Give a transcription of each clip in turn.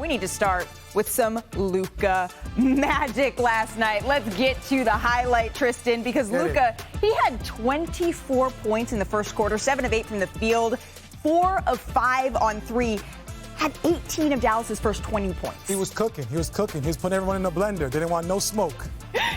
we need to start with some Luka magic last night. Let's get to the highlight, Tristan, because Luka, he had 24 points in the first quarter, 7 of 8 from the field, 4 of 5 on 3. Had 18 of Dallas's first 20 points. He was cooking. He was putting everyone in the blender. Didn't want no smoke.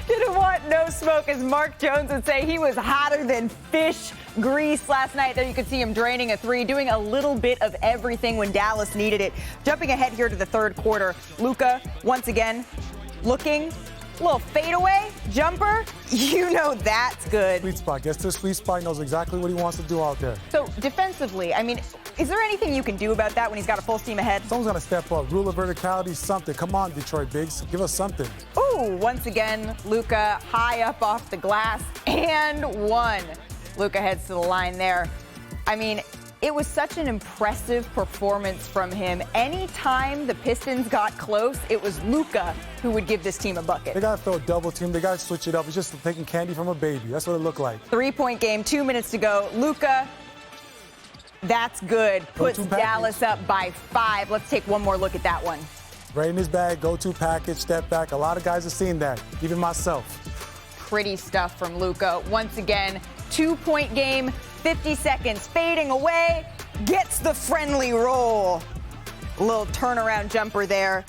Didn't want no smoke, as Mark Jones would say. He was hotter than fish grease last night. There you could see him draining a 3, doing a little bit of everything when Dallas needed it. Jumping ahead here to the third quarter, Luka, once again, looking a little fadeaway jumper. You know that's good. Sweet spot. Gets to the sweet spot, knows exactly what he wants to do out there. So defensively, I mean, is there anything you can do about that when he's got a full steam ahead? Someone's got to step up. Rule of verticality, something. Come on, Detroit Bigs. Give us something. Ooh, once again, Luka high up off the glass and 1. Luka heads to the line there. I mean, it was such an impressive performance from him. Anytime the Pistons got close, it was Luka who would give this team a bucket. They got to throw a double team. They got to switch it up. It's just taking candy from a baby. That's what it looked like. 3-point game, 2 minutes to go. Luka, that's good. Puts Dallas up by 5. Let's take one more look at that one. Right in his bag, go-to package, step back. A lot of guys have seen that, even myself. Pretty stuff from Luka. Once again, 2-point game, 50 seconds, fading away, gets the friendly roll. A little turnaround jumper there.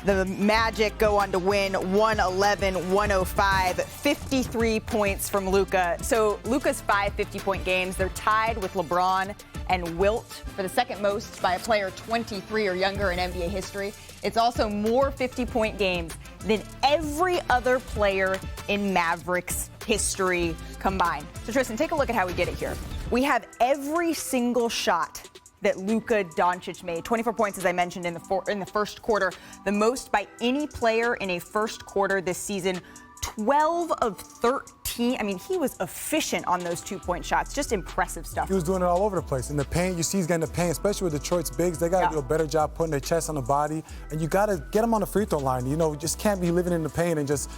The Magic go on to win 111-105, 53 points from Luka. So Luka's 5 50-point games, they're tied with LeBron and Wilt for the second most by a player 23 or younger in NBA history. It's also more 50-point games than every other player in Mavericks history combined. So Tristan, take a look at how we get it here. We have every single shot that Luka Doncic made. 24 points, as I mentioned, in the first quarter. The most by any player in a first quarter this season. 12 of 13. I mean, he was efficient on those 2-point shots. Just impressive stuff. He was doing it all over the place. In the paint, you see he's getting the paint, especially with Detroit's bigs. They got to do a better job putting their chest on the body. And you got to get them on the free throw line. You know, you just can't be living in the paint and just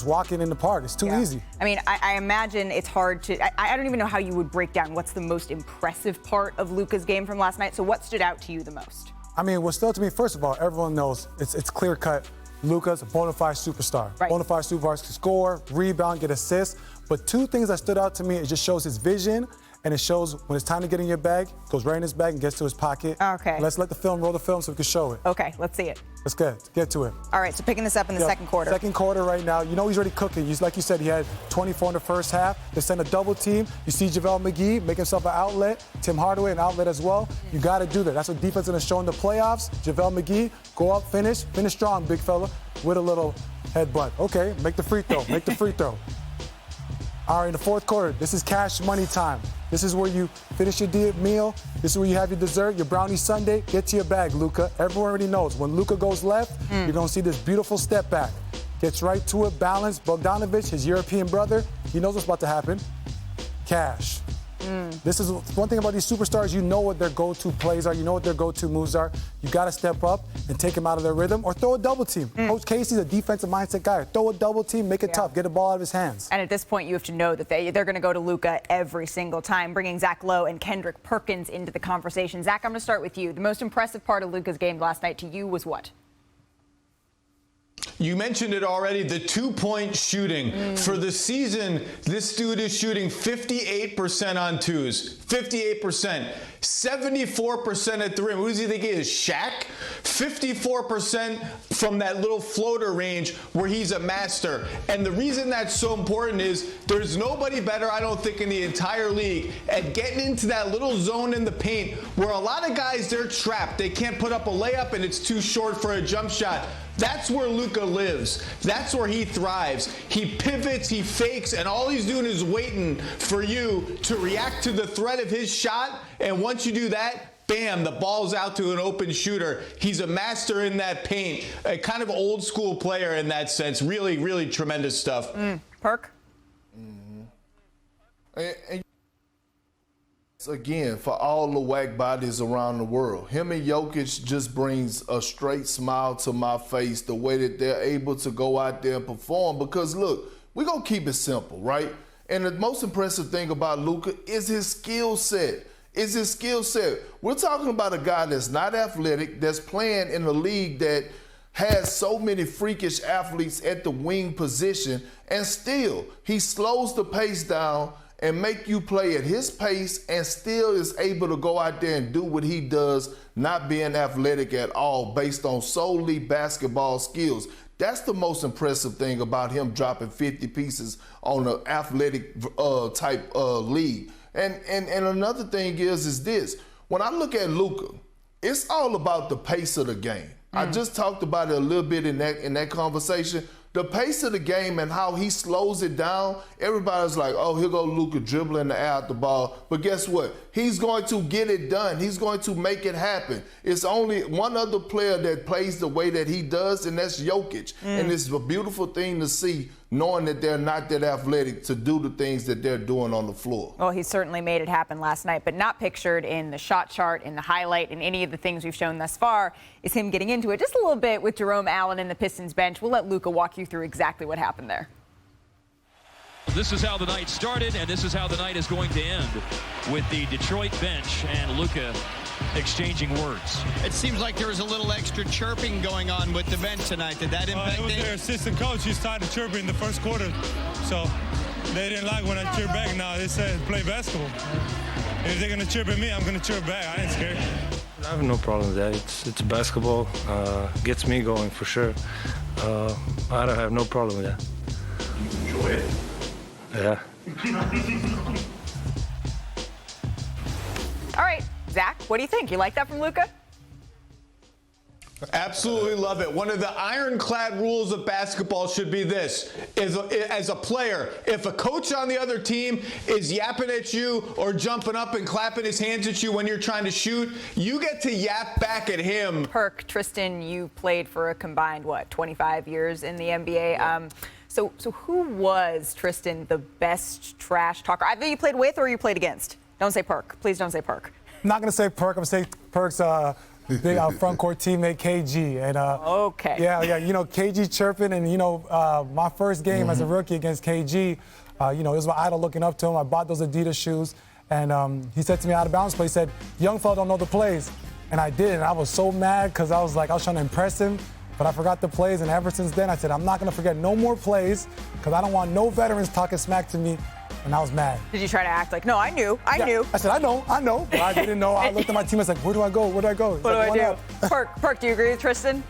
walking in the park. It's too easy. I mean, I imagine it's hard to, I don't even know how you would break down what's the most impressive part of Luka's game from last night. So what stood out to you the most? I mean, what stood out to me, first of all, everyone knows it's clear-cut. Luka's a bona fide superstar. Right. Bona fide superstars can score, rebound, get assists. But 2 things that stood out to me, it just shows his vision, and it shows when it's time to get in your bag, goes right in his bag and gets to his pocket. Okay. Let's let the film roll the film so we can show it. Okay, let's see it. Let's get to it. All right, so picking this up in the second quarter. Second quarter right now. You know he's already cooking. Like you said, he had 24 in the first half. They send a double team. You see JaVale McGee make himself an outlet. Tim Hardaway an outlet as well. You got to do that. That's what defense is going to show in the playoffs. JaVale McGee, go up, finish strong, big fella, with a little headbutt. Okay, make the free throw. Make the free throw. All right, in the fourth quarter, this is cash money time. This is where you finish your meal. This is where you have your dessert, your brownie sundae. Get to your bag, Luka. Everyone already knows. When Luka goes left, you're going to see this beautiful step back. Gets right to it, balanced. Bogdanovic, his European brother, he knows what's about to happen. Cash. This is one thing about these superstars. You know what their go-to plays are. You know what their go-to moves are. You got to step up and take them out of their rhythm or throw a double team. Coach Casey's a defensive mindset guy. Throw a double team, make it tough, get the ball out of his hands. And at this point, you have to know that they're going to go to Luka every single time, bringing Zach Lowe and Kendrick Perkins into the conversation. Zach, I'm going to start with you. The most impressive part of Luka's game last night to you was what? You mentioned it already, the 2-point shooting. For the season, this dude is shooting 58% on twos. 58%. 74% at the rim. Who does he think he is, Shaq? 54% from that little floater range where he's a master. And the reason that's so important is there's nobody better, I don't think, in the entire league at getting into that little zone in the paint where a lot of guys, they're trapped. They can't put up a layup and it's too short for a jump shot. That's where Luka lives. That's where he thrives. He pivots, he fakes, and all he's doing is waiting for you to react to the threat of his shot. And once you do that, bam, the ball's out to an open shooter. He's a master in that paint, a kind of old school player in that sense. Really, really tremendous stuff. Perk? And again, for all the whack bodies around the world, him and Jokic just brings a straight smile to my face, the way that they're able to go out there and perform. Because look, we're going to keep it simple, right? And the most impressive thing about Luka is his skill set. is his skill set. We're talking about a guy that's not athletic, that's playing in a league that has so many freakish athletes at the wing position, and still he slows the pace down and make you play at his pace and still is able to go out there and do what he does, not being athletic at all, based on solely basketball skills. That's the most impressive thing about him dropping 50 pieces on an athletic type league. And another thing is this. When I look at Luka, it's all about the pace of the game. I just talked about it a little bit in that conversation. The pace of the game and how he slows it down, everybody's like, oh, here go Luka dribbling the air out the ball. But guess what? He's going to get it done. He's going to make it happen. It's only one other player that plays the way that he does, and that's Jokic. And it's a beautiful thing to see, knowing that they're not that athletic to do the things that they're doing on the floor. Well, he certainly made it happen last night, but not pictured in the shot chart, in the highlight, in any of the things we've shown thus far is him getting into it just a little bit with Jerome Allen and the Pistons bench. We'll let Luka walk you through exactly what happened there. This is how the night started, and this is how the night is going to end, with the Detroit bench and Luka exchanging words. It seems like there was a little extra chirping going on with the bench tonight. Did that impact it was their assistant coach. He started chirping in the first quarter, so they didn't like when I chirp back. Now they said play basketball. If they're gonna chirp at me, I'm gonna chirp back. I ain't scared. I have no problem with that. It's basketball. Gets me going for sure. I don't have no problem with that. You enjoy it? Yeah. All right, Zach, what do you think? You like that from Luka? Absolutely love it. One of the ironclad rules of basketball should be this. As a player, if a coach on the other team is yapping at you or jumping up and clapping his hands at you when you're trying to shoot, you get to yap back at him. Perk, Tristan, you played for a combined, 25 years in the NBA. So who was, Tristan, the best trash talker? Either you played with or you played against. Don't say Perk. Please don't say Perk. I'm not going to say Perk. I'm going to say Perk's big front court teammate, KG. And, okay. Yeah, you know, KG chirping. And, you know, my first game as a rookie against KG, you know, it was my idol looking up to him. I bought those Adidas shoes. And he said to me out of bounds play, he said, young fella don't know the plays. And I did. And I was so mad because I was trying to impress him. But I forgot the plays, and ever since then, I said, I'm not going to forget no more plays because I don't want no veterans talking smack to me, and I was mad. Did you try to act like, no, I knew. I said, I know, but I didn't know. I looked at my team, I was like, where do I go? Where do I go? What do I do? Perk, do you agree with Tristan?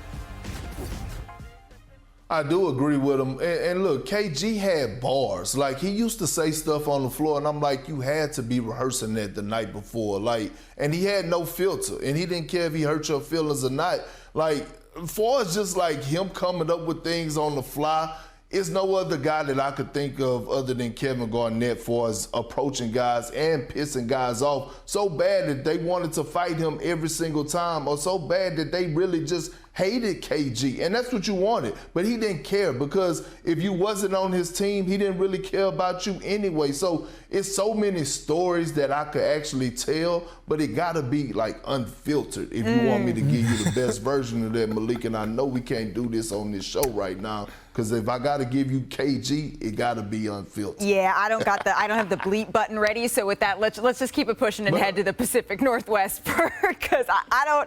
I do agree with him. And look, KG had bars. Like, he used to say stuff on the floor, and I'm like, you had to be rehearsing that the night before. Like, and he had no filter, and he didn't care if he hurt your feelings or not. Like, for us, just like him coming up with things on the fly, it's no other guy that I could think of other than Kevin Garnett for us approaching guys and pissing guys off so bad that they wanted to fight him every single time, or so bad that they really just hated KG. And that's what you wanted. But he didn't care, because if you wasn't on his team, he didn't really care about you anyway. So it's so many stories that I could actually tell, but it gotta be like unfiltered if you want me to give you the best version of that, Malik. And I know we can't do this on this show right now, because if I gotta give you KG, it gotta be unfiltered. Yeah, I don't have the bleep button ready. So with that, let's just keep it pushing and head to the Pacific Northwest, because I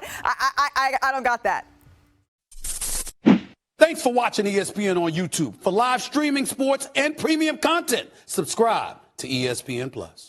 don't got that. Thanks for watching ESPN on YouTube. For live streaming, sports, and premium content, subscribe to ESPN+.